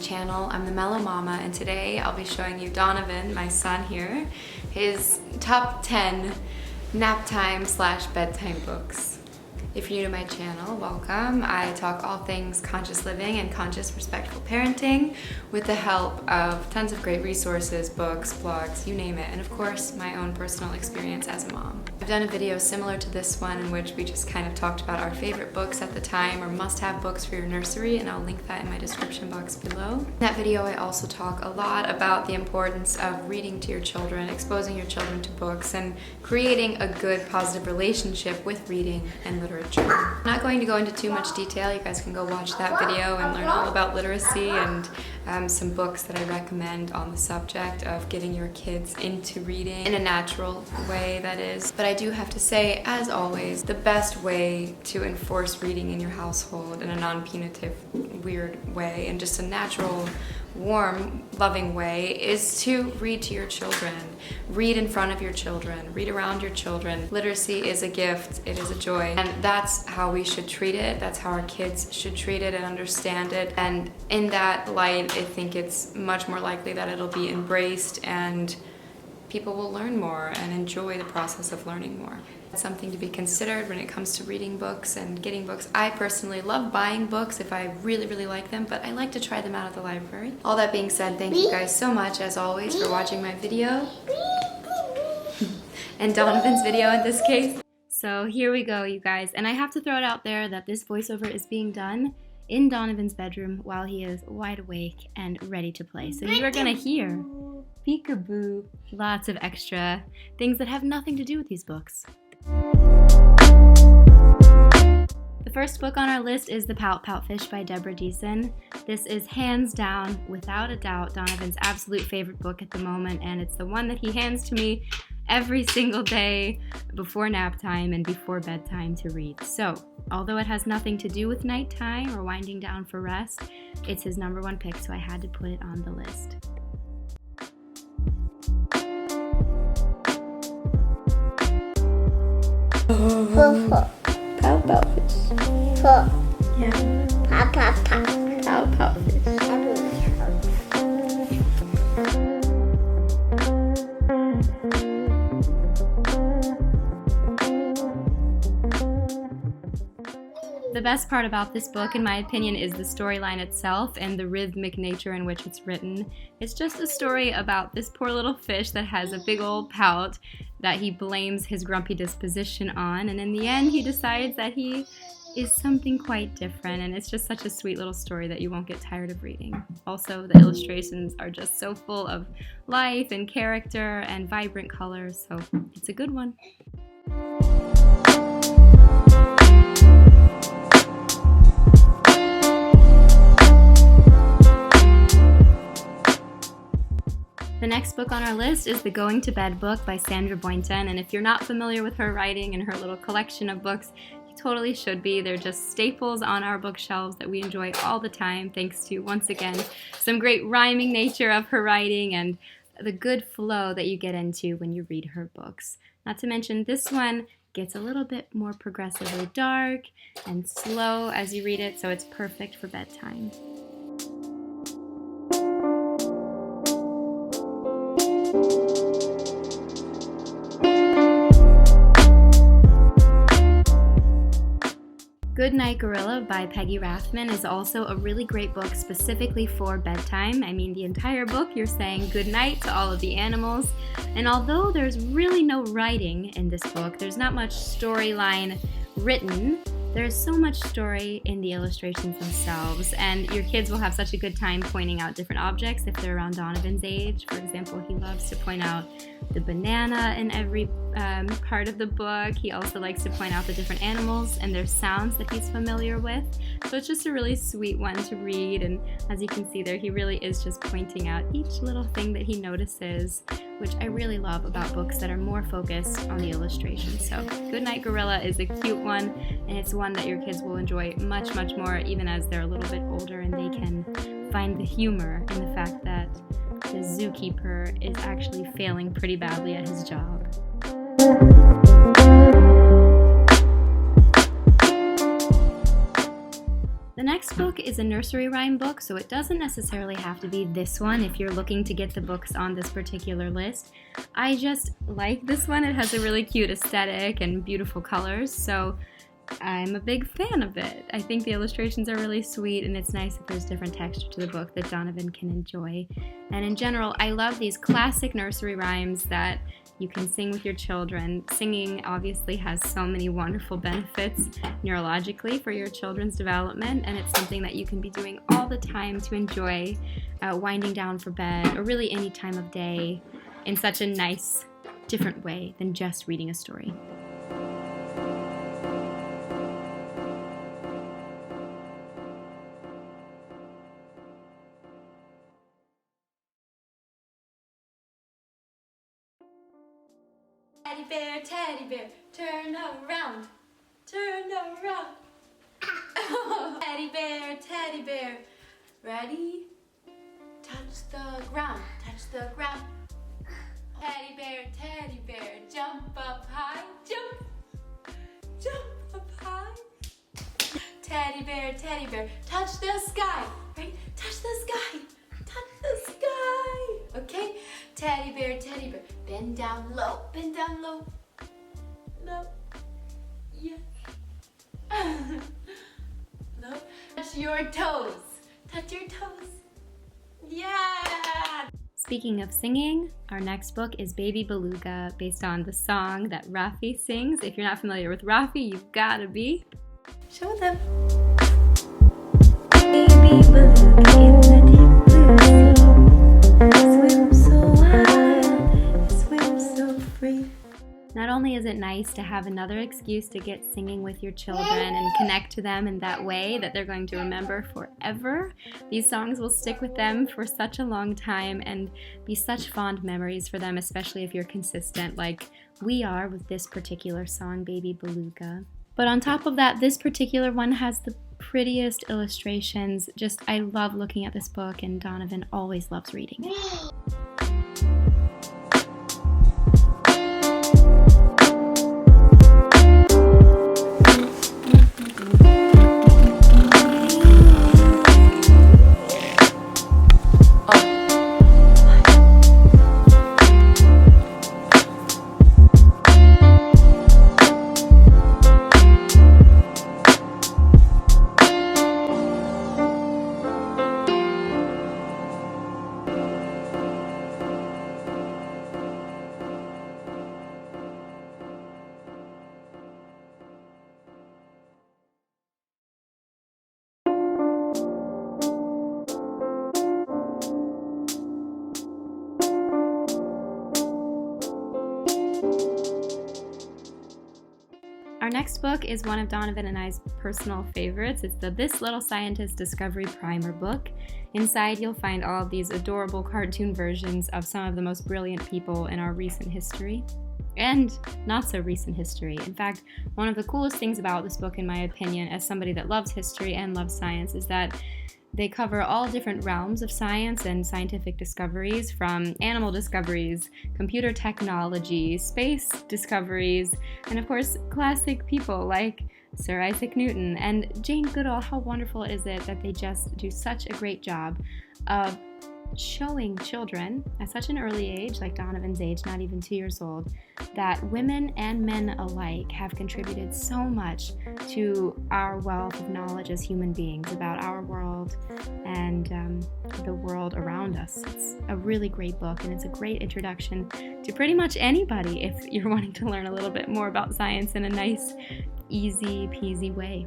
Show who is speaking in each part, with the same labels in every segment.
Speaker 1: channel. I'm the Mellow Mama, and today I'll be showing you Donovan, my son here, his top 10 nap time / bedtime books. If you're new to my channel, welcome. I talk all things conscious living and conscious respectful parenting with the help of tons of great resources, books, blogs, you name it, and of course my own personal experience as a mom. I've done a video similar to this one in which we just kind of talked about our favorite books at the time or must-have books for your nursery, and I'll link that in my description box below. In that video I also talk a lot about the importance of reading to your children, exposing your children to books, and creating a good positive relationship with reading and literature. I'm not going to go into too much detail. You guys can go watch that video and learn all about literacy and some books that I recommend on the subject of getting your kids into reading in a natural way, that is. But I do have to say, as always, the best way to enforce reading in your household in a non-punitive, weird way and just a natural, warm, loving way is to read to your children. Read in front of your children. Read around your children. Literacy is a gift. It is a joy. And that's how we should treat it. That's how our kids should treat it and understand it. And in that light, I think it's much more likely that it'll be embraced and people will learn more and enjoy the process of learning more. It's something to be considered when it comes to reading books and getting books. I personally love buying books if I really like them, but I like to try them out at the library. All that being said, thank you guys so much, as always, for watching my video. And Donovan's video in this case. So here we go, you guys. And I have to throw it out there that this voiceover is being done in Donovan's bedroom while he is wide awake and ready to play. So you are gonna hear peekaboo, lots of extra things that have nothing to do with these books. The first book on our list is The Pout Fish by Deborah Deason. This is hands down, without a doubt, Donovan's absolute favorite book at the moment, and it's the one that he hands to me every single day before nap time and before bedtime to read. So, although it has nothing to do with nighttime or winding down for rest, it's his #1 pick, so I had to put it on the list. Pout Fish. Yeah. Pout Fish. The best part about this book, in my opinion, is the storyline itself and the rhythmic nature in which it's written. It's just a story about this poor little fish that has a big old pout that he blames his grumpy disposition on, and in the end he decides that he is something quite different, and it's just such a sweet little story that you won't get tired of reading. Also, the illustrations are just so full of life and character and vibrant colors, so it's a good one. The next book on our list is The Going to Bed book by Sandra Boynton, and if you're not familiar with her writing and her little collection of books, you totally should be. They're just staples on our bookshelves that we enjoy all the time, thanks to, once again, some great rhyming nature of her writing and the good flow that you get into when you read her books. Not to mention, this one gets a little bit more progressively dark and slow as you read it, so it's perfect for bedtime. Goodnight Gorilla by Peggy Rathman is also a really great book specifically for bedtime. I mean, the entire book you're saying goodnight to all of the animals, and although there's really no writing in this book, there's not much storyline written, there's so much story in the illustrations themselves, and your kids will have such a good time pointing out different objects if they're around Donovan's age. For example, he loves to point out the banana in every part of the book. He also likes to point out the different animals and their sounds that he's familiar with. So it's just a really sweet one to read, and as you can see there, he really is just pointing out each little thing that he notices, which I really love about books that are more focused on the illustrations. So Goodnight Gorilla is a cute one, and it's one that your kids will enjoy much more, even as they're a little bit older and they can find the humor in the fact that the zookeeper is actually failing pretty badly at his job. The
Speaker 2: next book is a nursery rhyme book, so it doesn't necessarily have to be this one if you're looking to get the books on this particular list. I just like this one. It has a really cute aesthetic and beautiful colors, so I'm a big fan of it. I think the illustrations are really sweet, and it's nice that there's different texture to the book that Donovan can enjoy. And in general, I love these classic nursery rhymes that you can sing with your children. Singing obviously has so many wonderful benefits neurologically for your children's development, and it's something that you can be doing all the time to enjoy winding down for bed, or really any time of day, in such a nice, different way than just reading a story.
Speaker 1: Teddy bear, turn around, turn around. Teddy bear, ready? Touch the ground, touch the ground. Teddy bear, jump up high, jump, jump up high. Teddy bear, touch the sky, right? Touch the sky, touch the sky. Okay? Teddy bear, bend down low, low, yeah. Low. Touch your toes, yeah.
Speaker 2: Speaking of singing, our next book is Baby Beluga, based on the song that Rafi sings. If you're not familiar with Rafi, you've gotta be.
Speaker 1: Show them.
Speaker 2: Baby Beluga in the deep blue sea, swim so wild, swim so free. Not only is it nice to have another excuse to get singing with your children and connect to them in that way that they're going to remember forever, these songs will stick with them for such a long time and be such fond memories for them, especially if you're consistent like we are with this particular song, Baby Beluga. But on top of that, this particular one has the prettiest illustrations. I love looking at this book, and Donovan always loves reading it. Our next book is one of Donovan and I's personal favorites. It's the This Little Scientist Discovery Primer book. Inside you'll find all of these adorable cartoon versions of some of the most brilliant people in our recent history. And not so recent history. In fact, one of the coolest things about this book, in my opinion, as somebody that loves history and loves science, is that they cover all different realms of science and scientific discoveries, from animal discoveries, computer technology, space discoveries, and of course, classic people like Sir Isaac Newton and Jane Goodall. How wonderful is it that they just do such a great job of showing children at such an early age, like Donovan's age, not even 2 years old, that women and men alike have contributed so much to our wealth of knowledge as human beings about our world and the world around us. It's a really great book, and it's a great introduction to pretty much anybody if you're wanting to learn a little bit more about science in a nice, easy peasy way.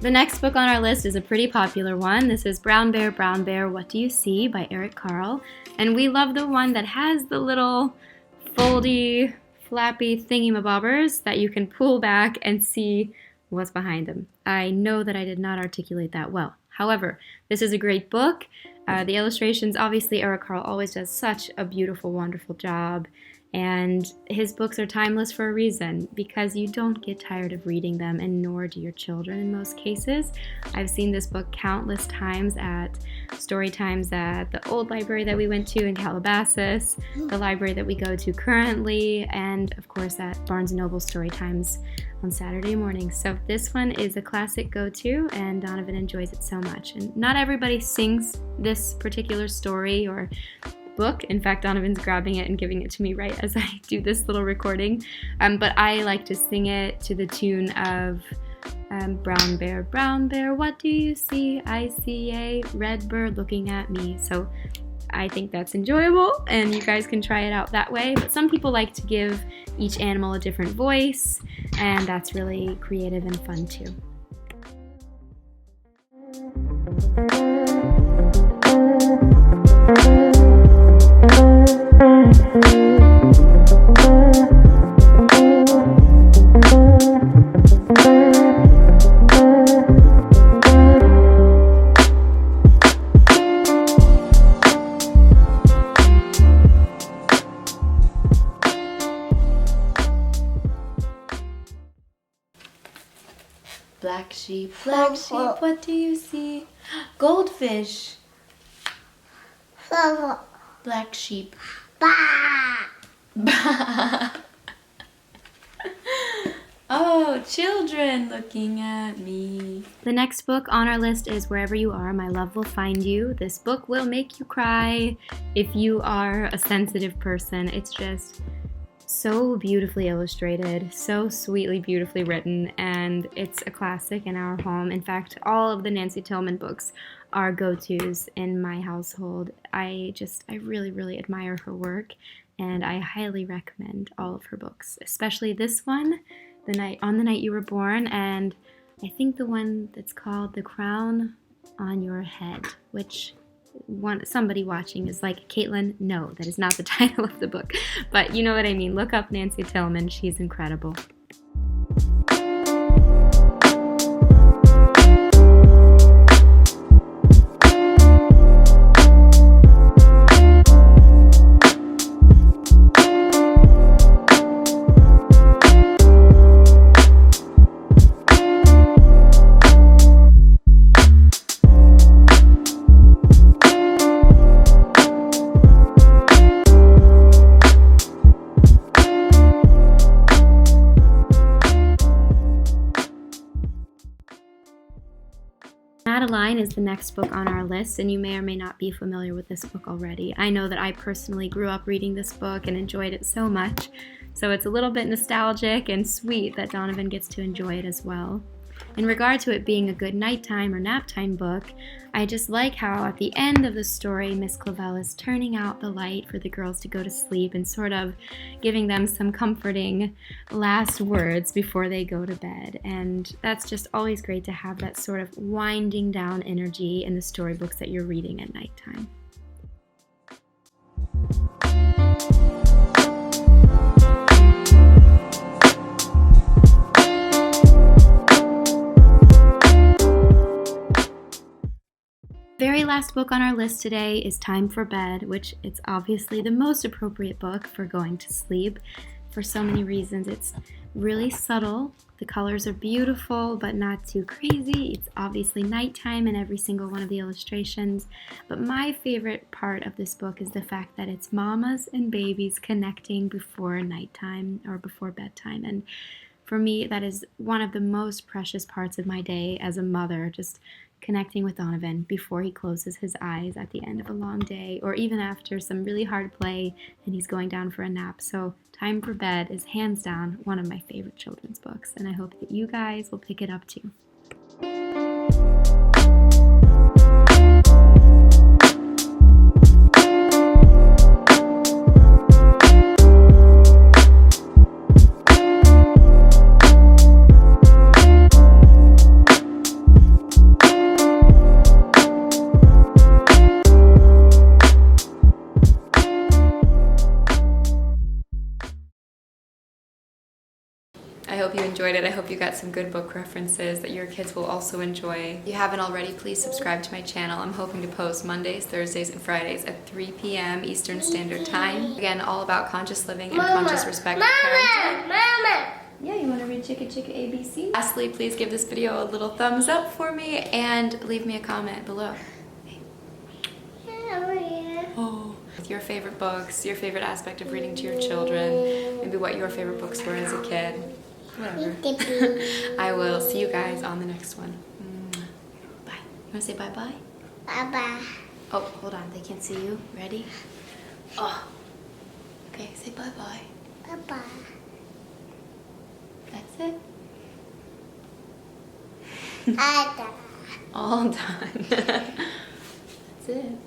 Speaker 2: The next book on our list is a pretty popular one. This is Brown Bear, What Do You See? By Eric Carle. And we love the one that has the little foldy flappy thingy-mabobbers that you can pull back and see what's behind them. I know that I did not articulate that well. However, this is a great book. The illustrations, obviously, Eric Carle always does such a beautiful, wonderful job. And his books are timeless for a reason, because you don't get tired of reading them, and nor do your children in most cases. I've seen this book countless times at story times at the old library that we went to in Calabasas, the library that we go to currently, and of course at Barnes & Noble story times on Saturday mornings. So this one is a classic go-to, and Donovan enjoys it so much. And not everybody sings this particular story or book. In fact, Donovan's grabbing it and giving it to me right as I do this little recording. But I like to sing it to the tune of brown bear, what do you see? I see a red bird looking at me. So I think that's enjoyable, and you guys can try it out that way. But some people like to give each animal a different voice, and that's really creative and fun too.
Speaker 1: Black sheep, what do you see? Goldfish. Black sheep. Oh, children looking at me.
Speaker 2: The next book on our list is Wherever You Are, My Love Will Find You. This book will make you cry if you are a sensitive person. It's just so beautifully illustrated, so sweetly, beautifully written, and it's a classic in our home. In fact, all of the Nancy Tillman books are go-tos in my household. I really, really admire her work, and I highly recommend all of her books, especially this one, On the Night You Were Born, and I think the one that's called The Crown on Your Head, which somebody watching is like, Caitlin, no, that is not the title of the book. But you know what I mean. Look up Nancy Tillman. She's incredible. Madeline is the next book on our list, and you may or may not be familiar with this book already. I know that I personally grew up reading this book and enjoyed it so much, so it's a little bit nostalgic and sweet that Donovan gets to enjoy it as well. In regard to it being a good nighttime or naptime book, I just like how at the end of the story, Miss Clavell is turning out the light for the girls to go to sleep and sort of giving them some comforting last words before they go to bed. And that's just always great to have that sort of winding down energy in the storybooks that you're reading at nighttime. Very last book on our list today is Time for Bed, which it's obviously the most appropriate book for going to sleep for so many reasons. It's really subtle. The colors are beautiful, but not too crazy. It's obviously nighttime in every single one of the illustrations. But my favorite part of this book is the fact that it's mamas and babies connecting before nighttime or before bedtime. And for me, that is one of the most precious parts of my day as a mother, just connecting with Donovan before he closes his eyes at the end of a long day, or even after some really hard play and he's going down for a nap. So Time for Bed is hands down one of my favorite children's books, and I hope that you guys will pick it up too.
Speaker 1: hope you enjoyed it. I hope you got some good book references that your kids will also enjoy. If you haven't already, please subscribe to my channel. I'm hoping to post Mondays, Thursdays, and Fridays at 3 p.m. Eastern Standard Time. Again, all about conscious living and conscious respect for parenting. Yeah, you want to read Chicka Chicka ABC? Lastly, please give this video a little thumbs up for me and leave me a comment below. Oh, with your favorite books, your favorite aspect of reading to your children, maybe what your favorite books were as a kid. Whatever. I will see you guys on the next one. Bye. You want to say bye-bye?
Speaker 3: Bye-bye.
Speaker 1: Oh, hold on. They can't see you. Ready? Oh. Okay, say bye-bye.
Speaker 3: Bye-bye.
Speaker 1: That's it.
Speaker 3: Ada.
Speaker 1: All done. That's it.